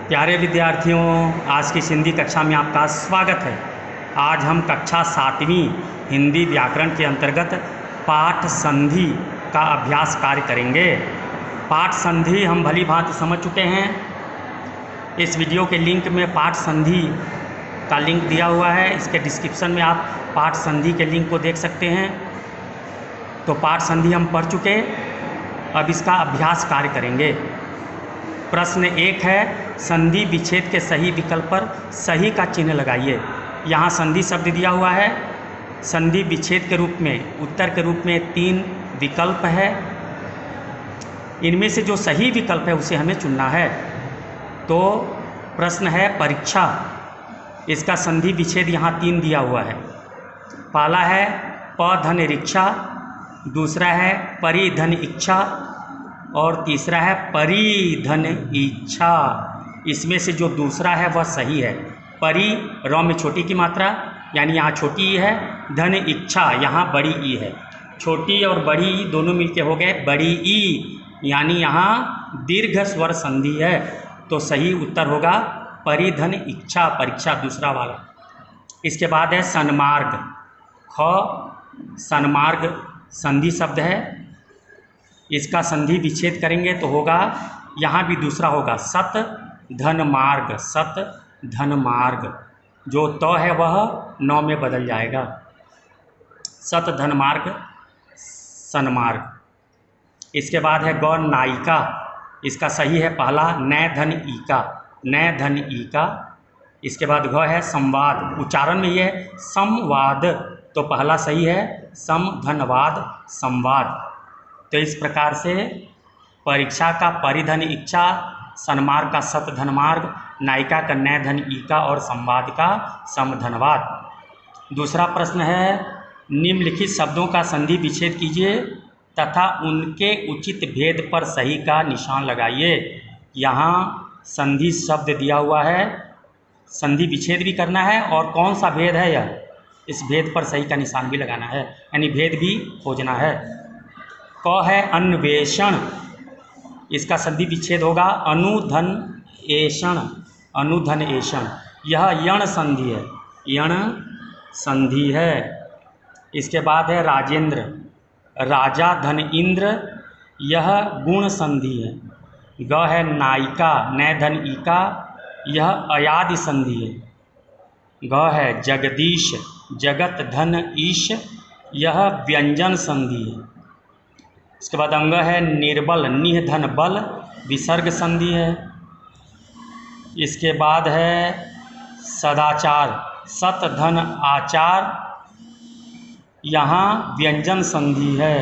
प्यारे विद्यार्थियों, आज की हिंदी कक्षा में आपका स्वागत है। आज हम कक्षा 7वीं हिंदी व्याकरण के अंतर्गत पाठ संधि का अभ्यास कार्य करेंगे। पाठ संधि हम भली भांति समझ चुके हैं। इस वीडियो के लिंक में पाठ संधि का लिंक दिया हुआ है। इसके डिस्क्रिप्शन में आप पाठ संधि के लिंक को देख सकते हैं। तो पाठ संधि हम पढ़ चुके, अब इसका अभ्यास कार्य करेंगे। प्रश्न 1 है, संधि विच्छेद के सही विकल्प पर सही का चिन्ह लगाइए। यहाँ संधि शब्द दिया हुआ है। संधि विच्छेद के रूप में, उत्तर के रूप में 3 विकल्प है। इनमें से जो सही विकल्प है उसे हमें चुनना है। तो प्रश्न है परीक्षा, इसका संधि विच्छेद यहाँ 3 दिया हुआ है। पहला है प धन रिक्षा, दूसरा है परिधन इच्छा और तीसरा है परिधन इच्छा। इसमें से जो दूसरा है वह सही है। परि र में छोटी की मात्रा यानी यहाँ छोटी ई है, धन इच्छा यहाँ बड़ी ई है। छोटी और बड़ी ई दोनों मिलके हो गए बड़ी ई, यानी यहाँ दीर्घ स्वर संधि है। तो सही उत्तर होगा परिधन इच्छा, परीक्षा दूसरा वाला। इसके बाद है सन्मार्ग। ख सन्मार्ग संधि शब्द है। इसका संधि विच्छेद करेंगे तो होगा, यहाँ भी दूसरा होगा सत धन मार्ग, सत धन मार्ग। जो त है वह 9 में बदल जाएगा। सत धन मार्ग सन्मार्ग। इसके बाद है गौ नायिका, इसका सही है पहला नय धन ईका, नय धन ईका। इसके बाद घ है संवाद, उच्चारण में ये है संवाद, तो पहला सही है सम धनवाद संवाद। तो इस प्रकार से परीक्षा का परिधन इच्छा, सन्मार्ग का सत धनमार्ग, नायिका का नय धन ईका और संवाद का सम धनवाद। दूसरा प्रश्न है, निम्नलिखित शब्दों का संधि विच्छेद कीजिए तथा उनके उचित भेद पर सही का निशान लगाइए। यहाँ संधि शब्द दिया हुआ है, संधि विच्छेद भी करना है और कौन सा भेद है यह, इस भेद पर सही का निशान भी लगाना है, यानी भेद भी खोजना है। क है अन्वेषण, इसका संधि विच्छेद होगा अनुधन एषण, अनुधन एषण। यह यण संधि है, यण संधि है। इसके बाद है राजेंद्र, राजा धन इंद्र, यह गुण संधि है। ग है नायिका, नय धन ईका, यह अयादि संधि है। ग है जगदीश, जगत धन ईश, यह व्यंजन संधि है। इसके बाद अंग है निर्बल, निह धन बल, विसर्ग संधि है। इसके बाद है सदाचार, सत धन आचार, यहाँ व्यंजन संधि है।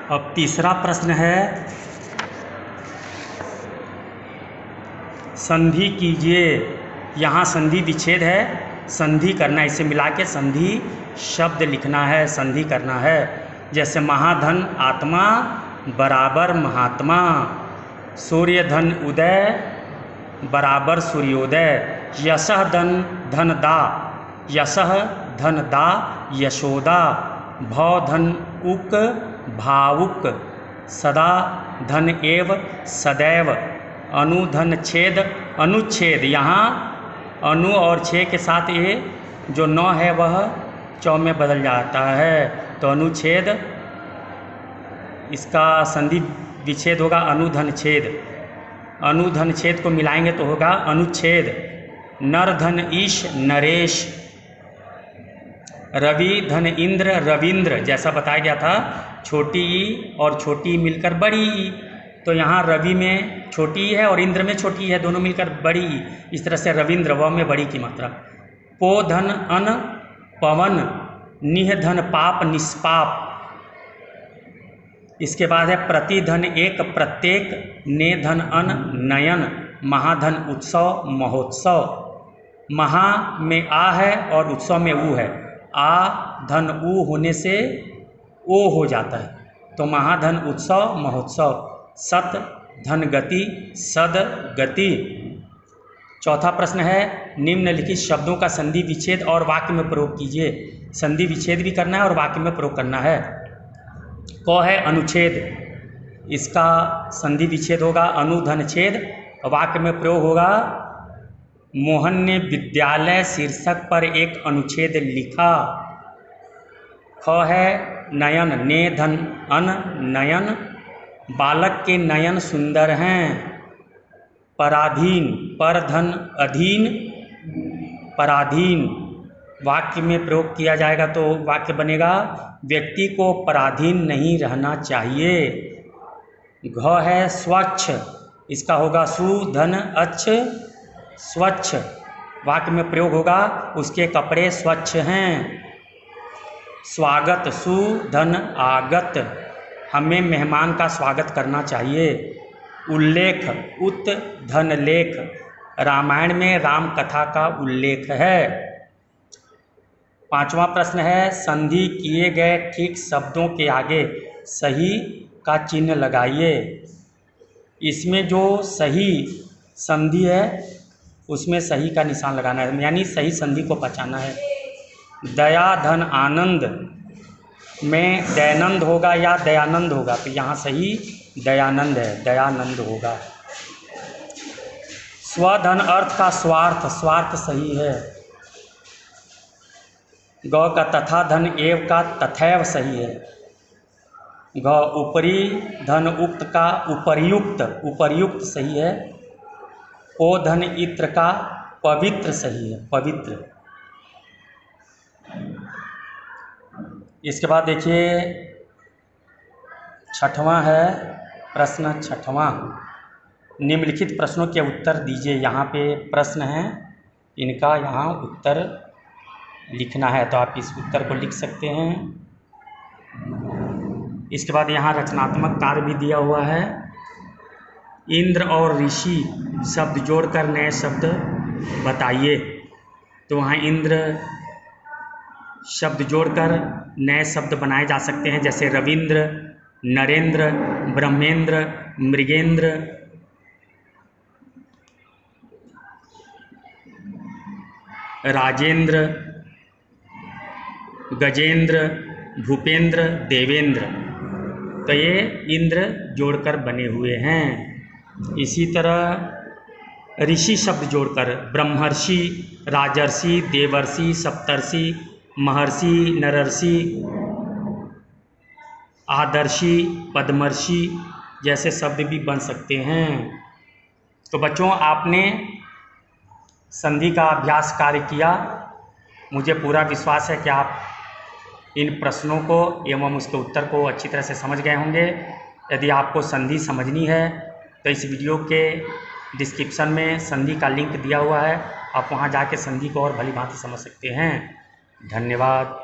अब तीसरा प्रश्न है, संधि कीजिए। यहाँ संधि विच्छेद है, संधि करना, इसे मिला के संधि शब्द लिखना है, संधि करना है। जैसे महाधन आत्मा बराबर महात्मा, सूर्य धन उदय बराबर सूर्योदय, यशः धन दा, यशः धन दा यशोदा, भव धन उक भावुक, सदा धन एव सदैव, अनुधन छेद अनुच्छेद। यहाँ अनु और छे के साथ ये जो 9 है वह 4 में बदल जाता है। तो अनुच्छेद, इसका संधि विच्छेद होगा अनुधन छेद। अनुधन छेद को मिलाएंगे तो होगा अनुच्छेद। नर धन ईश नरेश, रवि धन इंद्र रविंद्र, जैसा बताया गया था छोटी ई और छोटी ई मिलकर बड़ी ई। तो यहाँ रवि में छोटी ई है और इंद्र में छोटी ई है, दोनों मिलकर बड़ी ई। इस तरह से रविंद्र व में बड़ी की मात्रा। पो धन अन पवन, निह धन पाप निष्पाप। इसके बाद है प्रति धन एक प्रत्येक, ने धन अन नयन, महाधन उत्सव महोत्सव। महा में आ है और उत्सव में ऊ है, आ धन ऊ होने से ओ हो जाता है। तो महाधन उत्सव महोत्सव। सत धन गति सद गति। चौथा प्रश्न है, निम्नलिखित शब्दों का संधि विच्छेद और वाक्य में प्रयोग कीजिए। संधि विच्छेद भी करना है और वाक्य में प्रयोग करना है। क है अनुच्छेद, इसका संधि विच्छेद होगा अनुधन छेद। वाक्य में प्रयोग होगा मोहन ने विद्यालय शीर्षक पर एक अनुच्छेद लिखा। ख है नयन, ने धन अन नयन, बालक के नयन सुंदर हैं। पराधीन, पर धन अधीन, पराधीन वाक्य में प्रयोग किया जाएगा तो वाक्य बनेगा व्यक्ति को पराधीन नहीं रहना चाहिए। घ है स्वच्छ, इसका होगा सु धन अच्छ स्वच्छ, वाक्य में प्रयोग होगा उसके कपड़े स्वच्छ हैं। स्वागत, सु धन आगत, हमें मेहमान का स्वागत करना चाहिए। उल्लेख, उत धन लेख, रामायण में राम कथा का उल्लेख है। पांचवा प्रश्न है संधि किए गए ठीक शब्दों के आगे सही का चिन्ह लगाइए। इसमें जो सही संधि है उसमें सही का निशान लगाना है, यानी सही संधि को पहचानना है। दया धन आनंद में दयानंद होगा या दयानंद होगा, तो यहाँ सही दयानंद है, दयानंद होगा। स्वधन अर्थ का स्वार्थ, स्वार्थ सही है। गौ का तथा धन एव का तथैव सही है। ग ऊपरी धन उक्त का उपर्युक्त, उपर्युक्त सही है। ओ धन इत्र का पवित्र सही है, पवित्र। इसके बाद देखिए छठवां है प्रश्न छठवां, निम्नलिखित प्रश्नों के उत्तर दीजिए। यहाँ पे प्रश्न है, इनका यहाँ उत्तर लिखना है, तो आप इस उत्तर को लिख सकते हैं। इसके बाद यहाँ रचनात्मक कार्य भी दिया हुआ है। इंद्र और ऋषि शब्द जोड़कर नए शब्द बताइए। तो वहाँ इंद्र शब्द जोड़कर नए शब्द बनाए जा सकते हैं, जैसे रविंद्र, नरेंद्र, ब्रह्मेंद्र, मृगेंद्र, राजेंद्र, गजेंद्र, भूपेंद्र, देवेंद्र। तो ये इंद्र जोड़कर बने हुए हैं। इसी तरह ऋषि शब्द जोड़कर ब्रह्मर्षि, राजर्षि, देवर्षि, सप्तर्षि, महर्षि, नरर्षि, आदर्शी, पद्मर्षि जैसे शब्द भी बन सकते हैं। तो बच्चों आपने संधि का अभ्यास कार्य किया। मुझे पूरा विश्वास है कि आप इन प्रश्नों को एवं उसके उत्तर को अच्छी तरह से समझ गए होंगे। यदि आपको संधि समझनी है तो इस वीडियो के डिस्क्रिप्शन में संधि का लिंक दिया हुआ है, आप वहां जाके संधि को और भली भांति समझ सकते हैं। धन्यवाद।